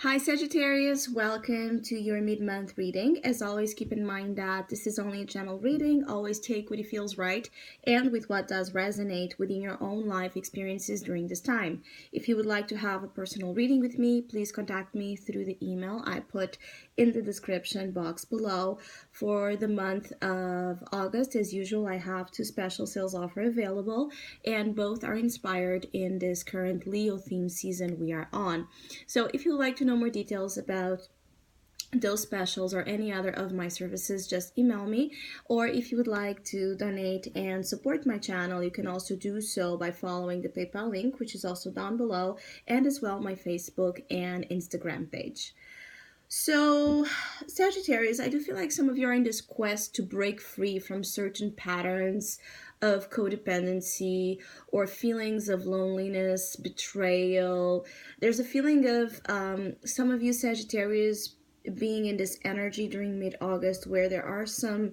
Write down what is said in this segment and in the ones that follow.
Hi Sagittarius, welcome to your mid-month reading. As always, keep in mind that this is only a general reading. Always take what it feels right and with what does resonate within your own life experiences during this time. If you would like to have a personal reading with me, please contact me through the email I put in the description box below. For the month of August, as usual, I have two special sales offers available, and both are inspired in this current Leo theme season we are on. So if you would like to know more details about those specials or any other of my services, just email me. Or if you would like to donate and support my channel, you can also do so by following the PayPal link, which is also down below, and as well my Facebook and Instagram page. So, Sagittarius, I do feel like some of you are in this quest to break free from certain patterns of codependency or feelings of loneliness, betrayal. There's a feeling of some of you Sagittarius being in this energy during mid-August where there are some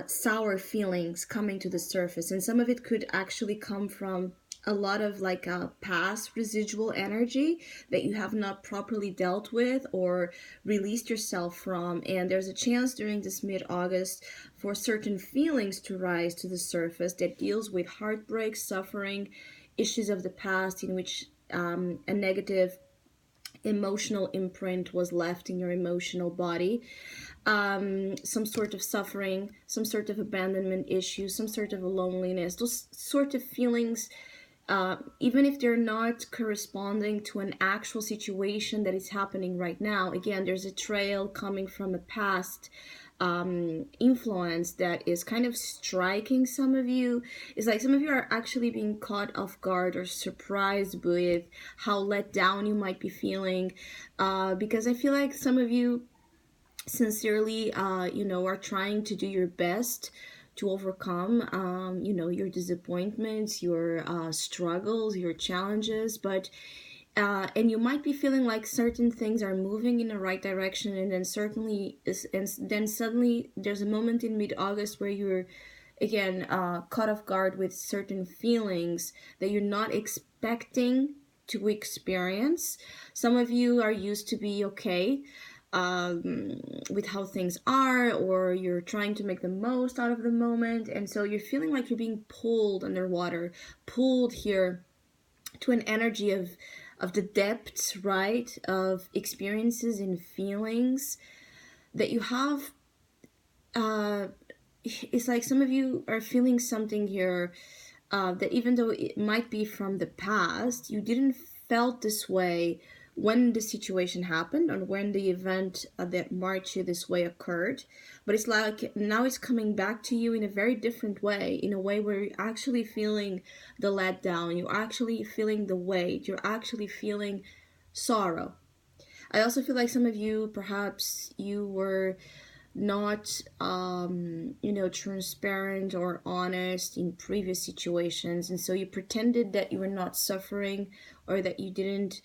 sour feelings coming to the surface, and some of it could actually come from a lot of like a past residual energy that you have not properly dealt with or released yourself from. And there's a chance during this mid-August for certain feelings to rise to the surface that deals with heartbreak, suffering, issues of the past in which a negative emotional imprint was left in your emotional body, some sort of suffering, some sort of abandonment issue, some sort of a loneliness, those sort of feelings, even if they're not corresponding to an actual situation that is happening right now. Again, there's a trail coming from a past influence that is kind of striking some of you. It's like some of you are actually being caught off guard or surprised with how let down you might be feeling, because I feel like some of you sincerely are trying to do your best to overcome your disappointments, your struggles, your challenges, but and you might be feeling like certain things are moving in the right direction, and then suddenly there's a moment in mid-August where you're again caught off guard with certain feelings that you're not expecting to experience. Some of you are used to be okay with how things are, or you're trying to make the most out of the moment, and so you're feeling like you're being pulled underwater, pulled here to an energy of the depths, right, of experiences and feelings that you have. It's like some of you are feeling something here, that even though it might be from the past, you didn't felt this way when the situation happened or when the event that marked you this way occurred. But it's like now it's coming back to you in a very different way, in a way where you're actually feeling the letdown, you're actually feeling the weight, you're actually feeling sorrow. I also feel like some of you, perhaps you were not transparent or honest in previous situations, and so you pretended that you were not suffering, or that you didn't,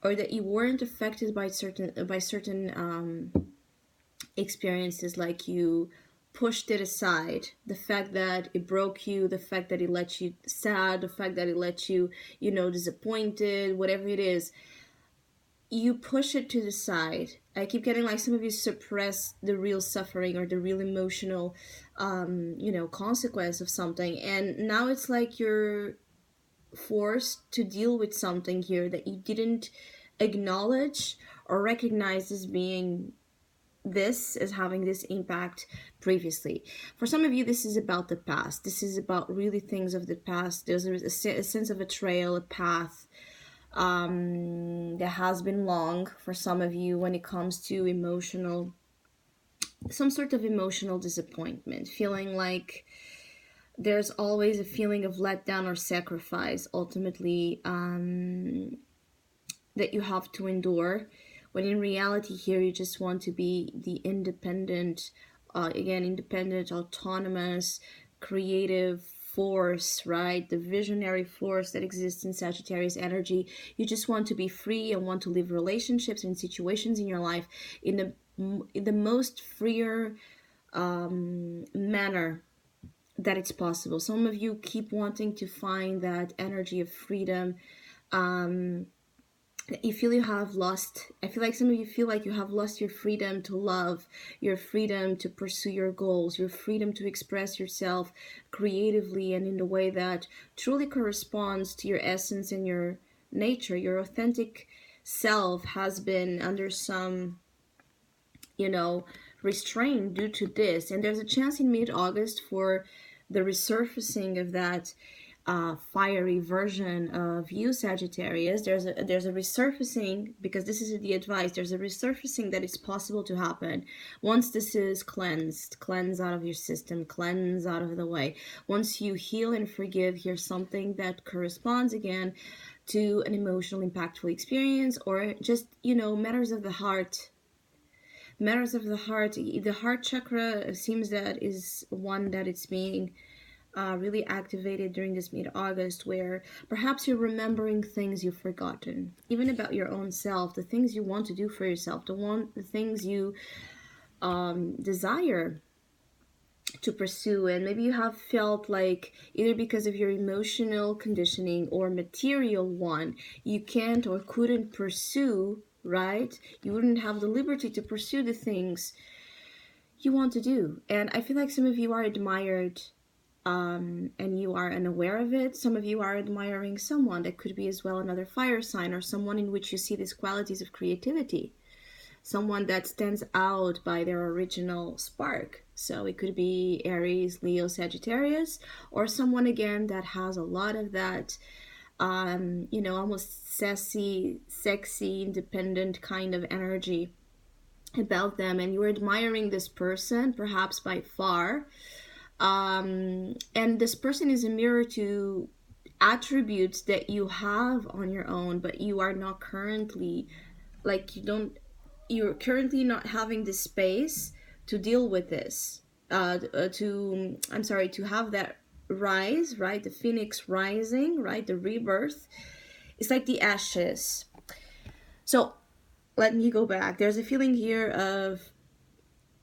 or that you weren't affected by certain experiences, like you pushed it aside, the fact that it broke you, the fact that it let you sad, the fact that it let you disappointed, whatever it is, you push it to the side. I keep getting like some of you suppress the real suffering or the real emotional, consequence of something. And now it's like you're forced to deal with something here that you didn't acknowledge or recognize as being this, as having this impact previously. For some of you, this is about the past. This is about really things of the past. There's a sense of a trail, a path that has been long for some of you when it comes to some sort of emotional disappointment, feeling like there's always a feeling of letdown or sacrifice ultimately, that you have to endure, when in reality here you just want to be the independent, independent, autonomous, creative force, right? The visionary force that exists in Sagittarius energy. You just want to be free and want to live relationships and situations in your life in the most freer manner that it's possible. Some of you keep wanting to find that energy of freedom, you feel you have lost, I feel like some of you feel like you have lost your freedom to love, your freedom to pursue your goals, your freedom to express yourself creatively and in the way that truly corresponds to your essence and your nature. Your authentic self has been under some, you know, restraint due to this. And there's a chance in mid-August for the resurfacing of that fiery version of you, Sagittarius. There's a resurfacing, because this is the advice. There's a resurfacing that is possible to happen once this is cleanse out of your system, cleanse out of the way. Once you heal and forgive, here's something that corresponds again to an emotional impactful experience, or just, matters of the heart. Matters of the heart chakra seems that is one that it's being really activated during this mid-August, where perhaps you're remembering things you've forgotten, even about your own self, the things you want to do for yourself, the things you desire to pursue. And maybe you have felt like, either because of your emotional conditioning or material one, you can't or couldn't pursue, right? You wouldn't have the liberty to pursue the things you want to do. And I feel like some of you are admired, and you are unaware of it. Some of you are admiring someone that could be as well another fire sign, or someone in which you see these qualities of creativity, someone that stands out by their original spark. So it could be Aries, Leo, Sagittarius, or someone again that has a lot of that, almost sassy, sexy, independent kind of energy about them, and you're admiring this person perhaps by far. And this person is a mirror to attributes that you have on your own, but you are not currently, like, you're currently not having the space to deal with this, to have that rise, right? The phoenix rising, right? The rebirth. It's like the ashes. So let me go back. There's a feeling here of,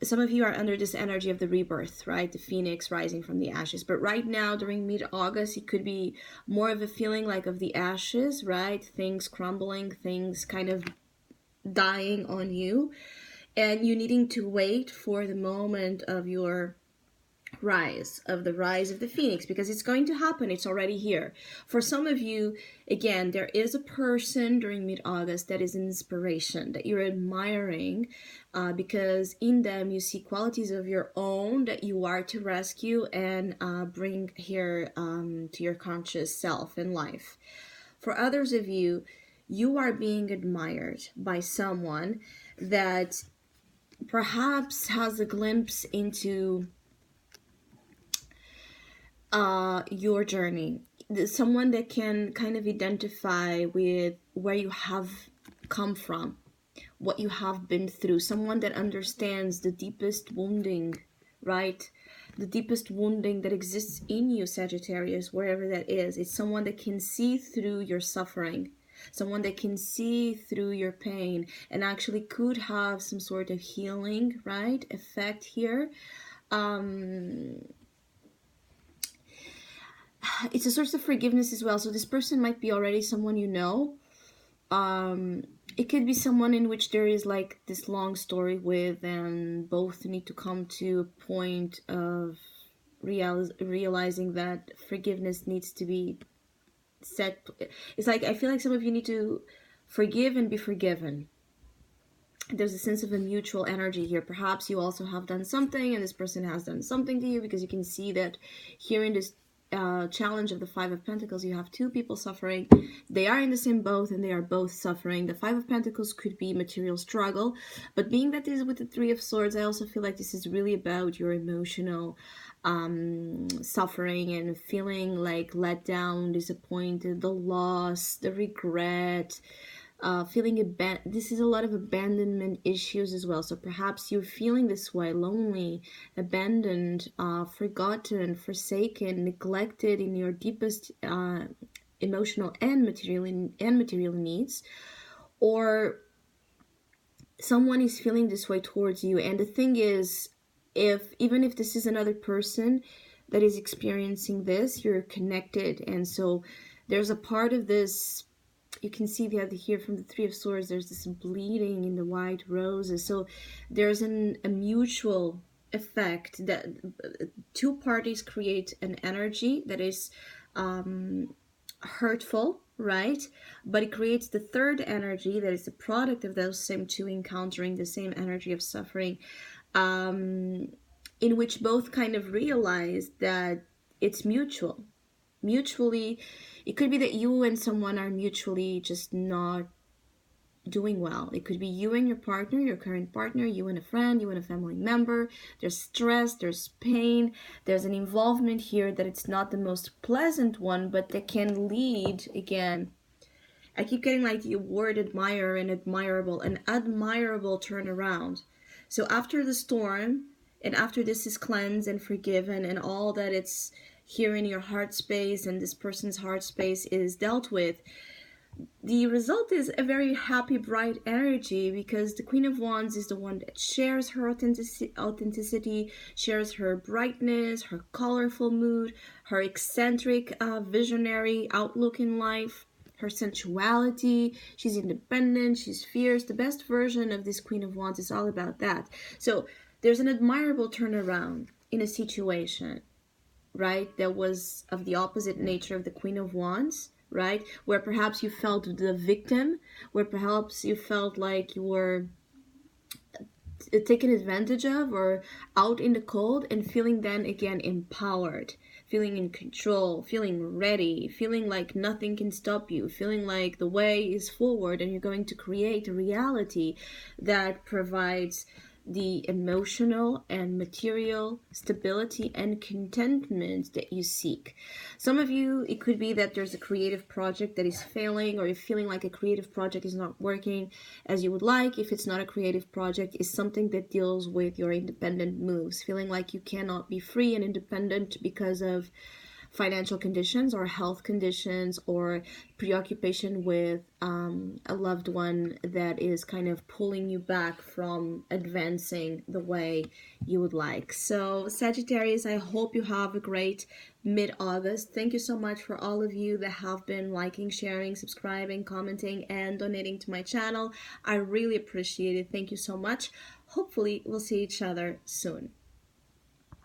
some of you are under this energy of the rebirth, right? The phoenix rising from the ashes. But right now, during mid-August, it could be more of a feeling like of the ashes, right? Things crumbling, things kind of dying on you, and you needing to wait for the moment of your rise of the phoenix, because it's going to happen. It's already here. For some of you, again, there is a person during mid-August that is an inspiration that you're admiring, because in them you see qualities of your own that you are to rescue and bring here to your conscious self in life. For others of you, you are being admired by someone that perhaps has a glimpse into your journey. Someone that can kind of identify with where you have come from, what you have been through. Someone that understands the deepest wounding, right? The deepest wounding that exists in you, Sagittarius, wherever that is. It's someone that can see through your suffering, someone that can see through your pain, and actually could have some sort of healing, right, effect here. It's a source of forgiveness as well. So this person might be already someone you know. It could be someone in which there is like this long story with, and both need to come to a point of realizing that forgiveness needs to be set. It's like, I feel like some of you need to forgive and be forgiven. There's a sense of a mutual energy here. Perhaps you also have done something and this person has done something to you, because you can see that here in this challenge of the Five of Pentacles, you have two people suffering. They are in the same boat and they are both suffering. The Five of Pentacles could be material struggle, but being that this is with the Three of Swords, I also feel like this is really about your emotional suffering and feeling like let down, disappointed, the loss, the regret, feeling this is a lot of abandonment issues as well. So perhaps you're feeling this way, lonely, abandoned, forgotten, forsaken, neglected in your deepest emotional and material needs, or someone is feeling this way towards you. And the thing is, even if this is another person that is experiencing this, you're connected. And so there's a part of this you can see the other here from the Three of Swords, there's this bleeding in the white roses. So there's a mutual effect that two parties create an energy that is hurtful, right? But it creates the third energy that is the product of those same two encountering the same energy of suffering, um, in which both kind of realize that it's mutually. It could be that you and someone are mutually just not doing well. It could be you and your partner, your current partner, you and a friend, you and a family member. There's stress, there's pain, there's an involvement here that it's not the most pleasant one, but that can lead again. I keep getting like the word admire and admirable, an admirable turnaround. So after the storm, and after this is cleansed and forgiven, and all that it's here in your heart space and this person's heart space is dealt with, the result is a very happy, bright energy, because the Queen of Wands is the one that shares her authenticity, shares her brightness, her colorful mood, her eccentric, visionary outlook in life, her sensuality. She's independent, she's fierce. The best version of this Queen of Wands is all about that. So there's an admirable turnaround in a situation, right, that was of the opposite nature of the Queen of Wands, right? Where perhaps you felt the victim, where perhaps you felt like you were taken advantage of or out in the cold, and feeling then again empowered, feeling in control, feeling ready, feeling like nothing can stop you, feeling like the way is forward and you're going to create a reality that provides the emotional and material stability and contentment that you seek. Some of you, it could be that there's a creative project that is failing, or you're feeling like a creative project is not working as you would like. If it's not a creative project, it's something that deals with your independent moves, feeling like you cannot be free and independent because of financial conditions or health conditions, or preoccupation with a loved one that is kind of pulling you back from advancing the way you would like. So Sagittarius, I hope you have a great mid-August. Thank you so much for all of you that have been liking, sharing, subscribing, commenting, and donating to my channel. I really appreciate it. Thank you so much. Hopefully we'll see each other soon.